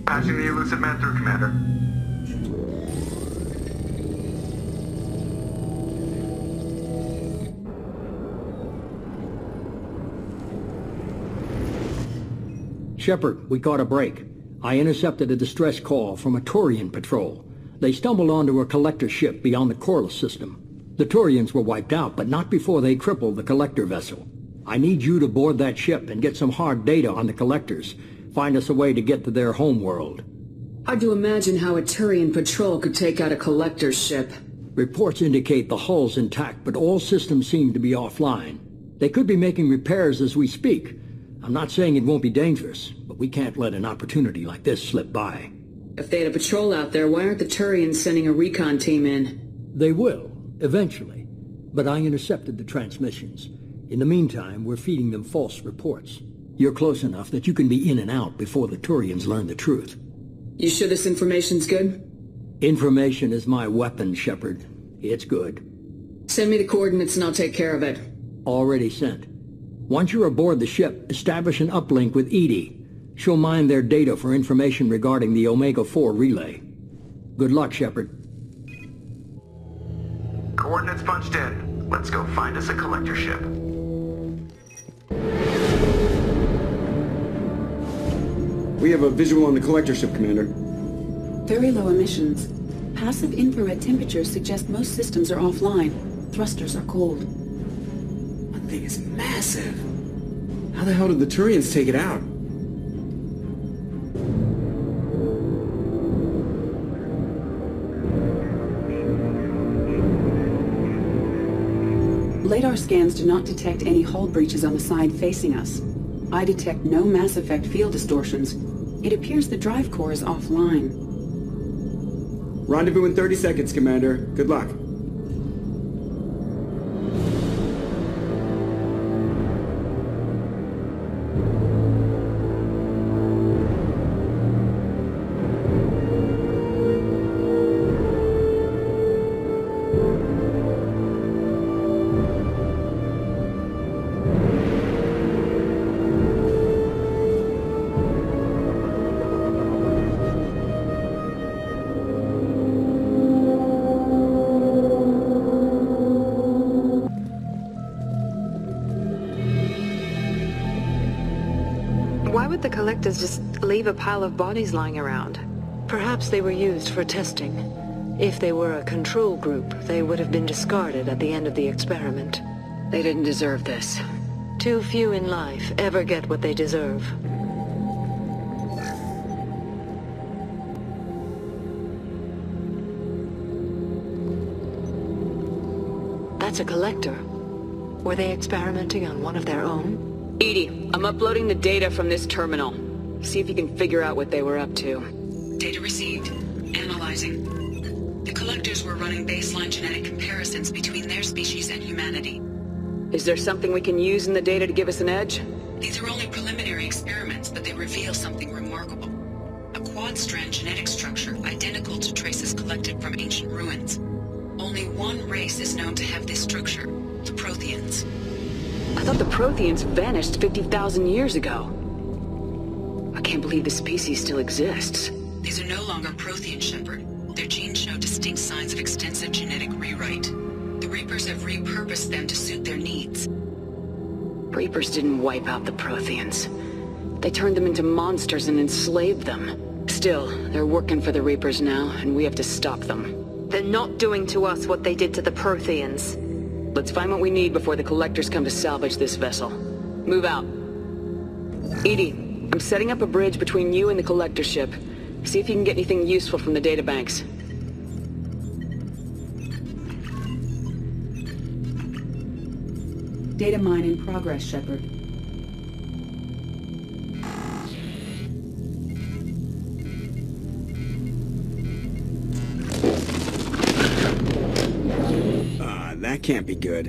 Patching the elusive man through, Commander. Shepard, we caught a break. I intercepted a distress call from a Turian patrol. They stumbled onto a collector ship beyond the Corliss system. The Turians were wiped out, but not before they crippled the collector vessel. I need you to board that ship and get some hard data on the collectors. Find us a way to get to their homeworld. Hard to imagine how a Turian patrol could take out a collector's ship. Reports indicate the hull's intact, but all systems seem to be offline. They could be making repairs as we speak. I'm not saying it won't be dangerous, but we can't let an opportunity like this slip by. If they had a patrol out there, why aren't the Turians sending a recon team in? They will, eventually. But I intercepted the transmissions. In the meantime, we're feeding them false reports. You're close enough that you can be in and out before the Turians learn the truth. You sure this information's good? Information is my weapon, Shepard. It's good. Send me the coordinates and I'll take care of it. Already sent. Once you're aboard the ship, establish an uplink with Edie. She'll mine their data for information regarding the Omega-4 relay. Good luck, Shepard. Coordinates punched in. Let's go find us a collector ship. We have a visual on the collector ship, Commander. Very low emissions. Passive infrared temperatures suggest most systems are offline. Thrusters are cold. That thing is massive. How the hell did the Turians take it out? Radar scans do not detect any hull breaches on the side facing us. I detect no mass effect field distortions. It appears the drive core is offline. Rendezvous in 30 seconds, Commander. Good luck. Why would the collectors just leave a pile of bodies lying around? Perhaps they were used for testing. If they were a control group, they would have been discarded at the end of the experiment. They didn't deserve this. Too few in life ever get what they deserve. That's a collector. Were they experimenting on one of their own? Edie, I'm uploading the data from this terminal. See if you can figure out what they were up to. Data received. Analyzing. The collectors were running baseline genetic comparisons between their species and humanity. Is there something we can use in the data to give us an edge? These are only preliminary experiments, but they reveal something remarkable. A quad-strand genetic structure identical to traces collected from ancient ruins. Only one race is known to have this structure, the Protheans. I thought the Protheans vanished 50,000 years ago. I can't believe this species still exists. These are no longer Prothean, Shepard. Their genes show distinct signs of extensive genetic rewrite. The Reapers have repurposed them to suit their needs. Reapers didn't wipe out the Protheans. They turned them into monsters and enslaved them. Still, they're working for the Reapers now, and we have to stop them. They're not doing to us what they did to the Protheans. Let's find what we need before the collectors come to salvage this vessel. Move out. Edie, I'm setting up a bridge between you and the collector ship. See if you can get anything useful from the databanks. Data mine in progress, Shepard. That can't be good.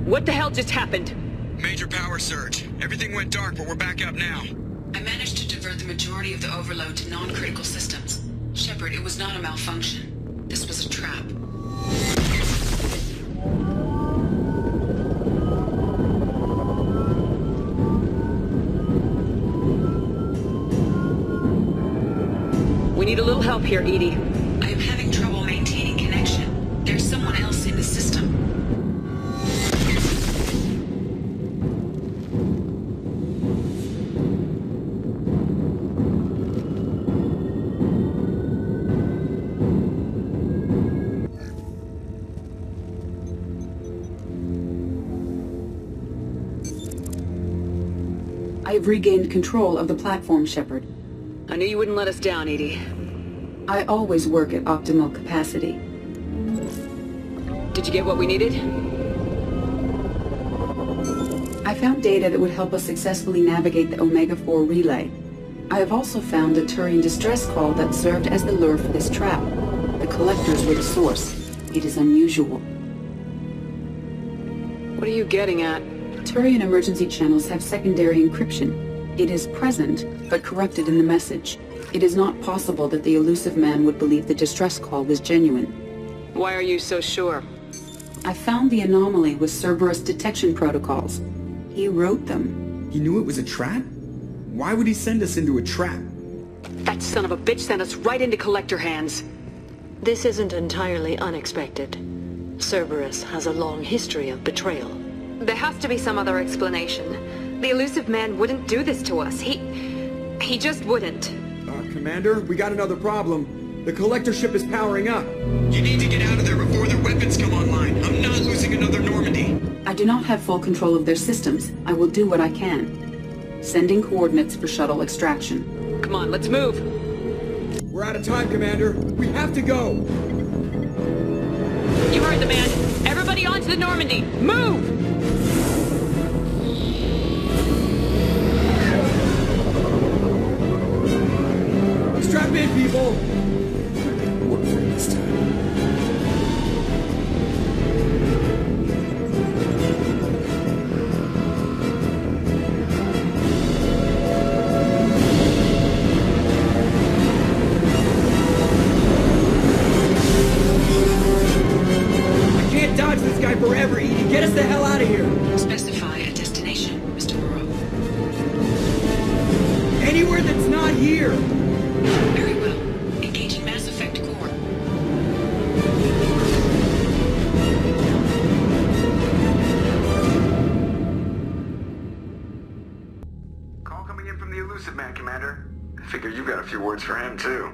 What the hell just happened? Major power surge. Everything went dark, but we're back up now. I managed to divert the majority of the overload to non-critical systems. Shepard, it was not a malfunction. This was a trap. need a little help here, Edie. I am having trouble maintaining connection. There's someone else in the system. I have regained control of the platform, Shepard. I knew you wouldn't let us down, Edie. I always work at optimal capacity. Did you get what we needed? I found data that would help us successfully navigate the Omega-4 relay. I have also found a Turian distress call that served as the lure for this trap. The collectors were the source. It is unusual. What are you getting at? Turian emergency channels have secondary encryption. It is present, but corrupted in the message. It is not possible that the elusive man would believe the distress call was genuine. Why are you so sure? I found the anomaly with Cerberus detection protocols. He wrote them. He knew it was a trap? Why would he send us into a trap? That son of a bitch sent us right into Collector hands. This isn't entirely unexpected. Cerberus has a long history of betrayal. There has to be some other explanation. The elusive man wouldn't do this to us. He just wouldn't. Commander, we got another problem. The collector ship is powering up. You need to get out of there before their weapons come online. I'm not losing another Normandy. I do not have full control of their systems. I will do what I can. Sending coordinates for shuttle extraction. Come on, let's move. We're out of time, Commander. We have to go. You heard the man. Everybody onto the Normandy. Move! Strap in, people! Work for it this time. I can't dodge this guy forever, Edie. Get us the hell out of here! Specify a destination, Mr. Burrow. Anywhere that's not here! Very well. Engaging Mass Effect core. Call coming in from the elusive man, Commander. I figure you got a few words for him, too.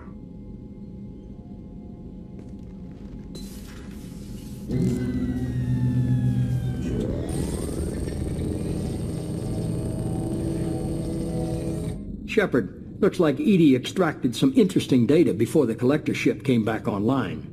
Shepard, looks like Edie extracted some interesting data before the collector ship came back online.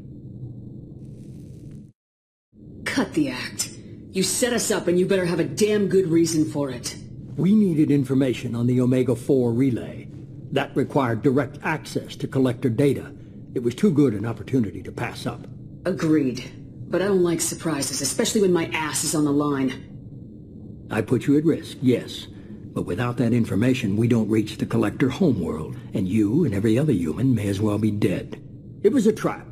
Cut the act. You set us up and you better have a damn good reason for it. We needed information on the Omega-4 relay. That required direct access to collector data. It was too good an opportunity to pass up. Agreed. But I don't like surprises, especially when my ass is on the line. I put you at risk, yes. But without that information, we don't reach the collector homeworld, and you and every other human may as well be dead. It was a trap,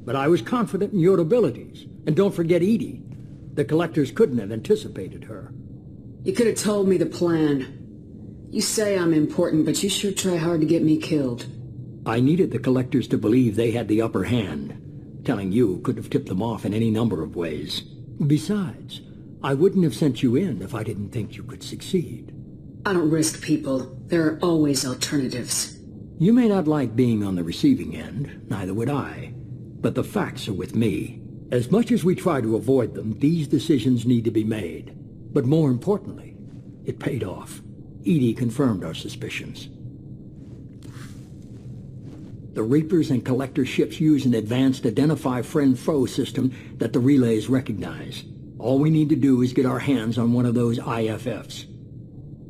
but I was confident in your abilities. And don't forget Edie. The collectors couldn't have anticipated her. You could have told me the plan. You say I'm important, but you sure try hard to get me killed. I needed the collectors to believe they had the upper hand. Telling you could have tipped them off in any number of ways. Besides, I wouldn't have sent you in if I didn't think you could succeed. I don't risk people. There are always alternatives. You may not like being on the receiving end, neither would I. But the facts are with me. As much as we try to avoid them, these decisions need to be made. But more importantly, it paid off. Edie confirmed our suspicions. The Reapers and Collector ships use an advanced Identify Friend-Foe system that the relays recognize. All we need to do is get our hands on one of those IFFs.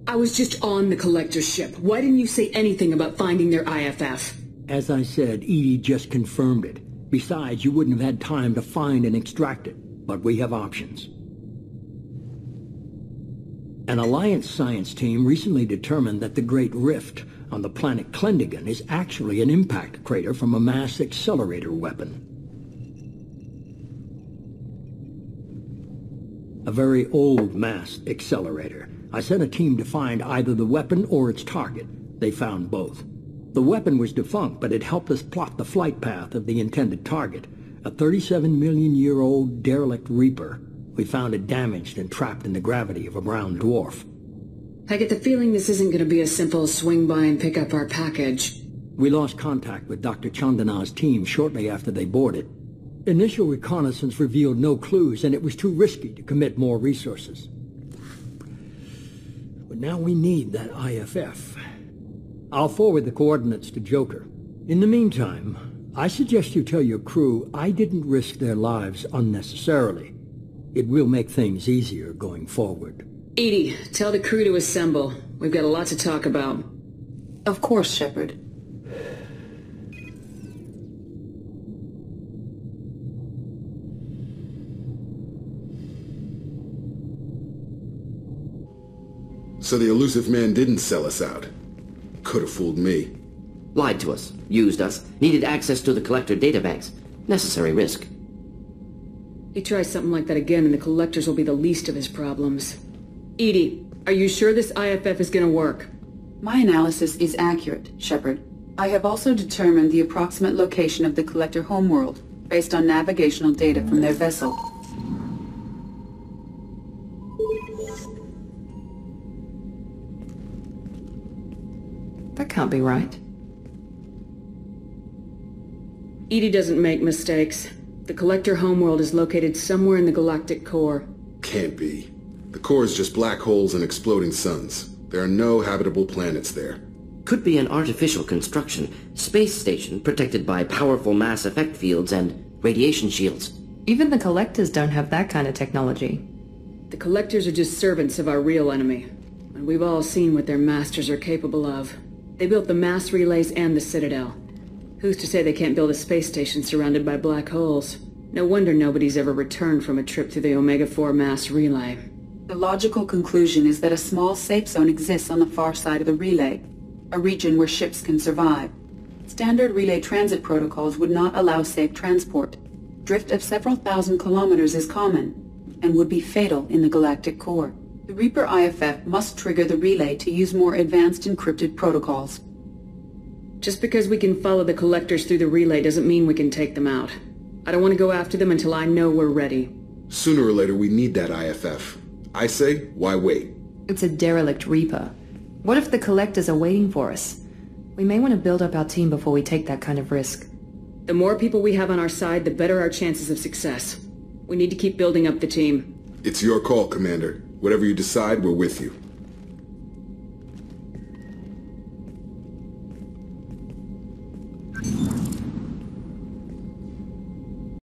I was just on the Collector ship. Why didn't you say anything about finding their IFF? As I said, Edie just confirmed it. Besides, you wouldn't have had time to find and extract it. But we have options. An Alliance science team recently determined that the Great Rift on the planet Klendigan is actually an impact crater from a mass accelerator weapon. A very old mass accelerator. I sent a team to find either the weapon or its target. They found both. The weapon was defunct, but it helped us plot the flight path of the intended target, a 37-million-year-old derelict Reaper. We found it damaged and trapped in the gravity of a brown dwarf. I get the feeling this isn't going to be a simple swing by and pick up our package. We lost contact with Dr. Chandana's team shortly after they boarded. Initial reconnaissance revealed no clues, and it was too risky to commit more resources. But now we need that IFF. I'll forward the coordinates to Joker. In the meantime, I suggest you tell your crew I didn't risk their lives unnecessarily. It will make things easier going forward. Edie, tell the crew to assemble. We've got a lot to talk about. Of course, Shepard. So the elusive man didn't sell us out. Could have fooled me. Lied to us, used us, needed access to the Collector databanks. Necessary risk. He tries something like that again and the Collectors will be the least of his problems. Edie, are you sure this IFF is gonna work? My analysis is accurate, Shepard. I have also determined the approximate location of the Collector homeworld, based on navigational data from their vessel. That can't be right. Edie doesn't make mistakes. The Collector homeworld is located somewhere in the galactic core. Can't be. The core is just black holes and exploding suns. There are no habitable planets there. Could be an artificial construction, space station protected by powerful mass effect fields and radiation shields. Even the Collectors don't have that kind of technology. The Collectors are just servants of our real enemy, and we've all seen what their masters are capable of. They built the mass relays and the Citadel. Who's to say they can't build a space station surrounded by black holes? No wonder nobody's ever returned from a trip through the Omega-4 mass relay. The logical conclusion is that a small safe zone exists on the far side of the relay, a region where ships can survive. Standard relay transit protocols would not allow safe transport. Drift of several thousand kilometers is common, and would be fatal in the galactic core. The Reaper IFF must trigger the relay to use more advanced encrypted protocols. Just because we can follow the Collectors through the relay doesn't mean we can take them out. I don't want to go after them until I know we're ready. Sooner or later we need that IFF. I say, why wait? It's a derelict Reaper. What if the Collectors are waiting for us? We may want to build up our team before we take that kind of risk. The more people we have on our side, the better our chances of success. We need to keep building up the team. It's your call, Commander. Whatever you decide, we're with you.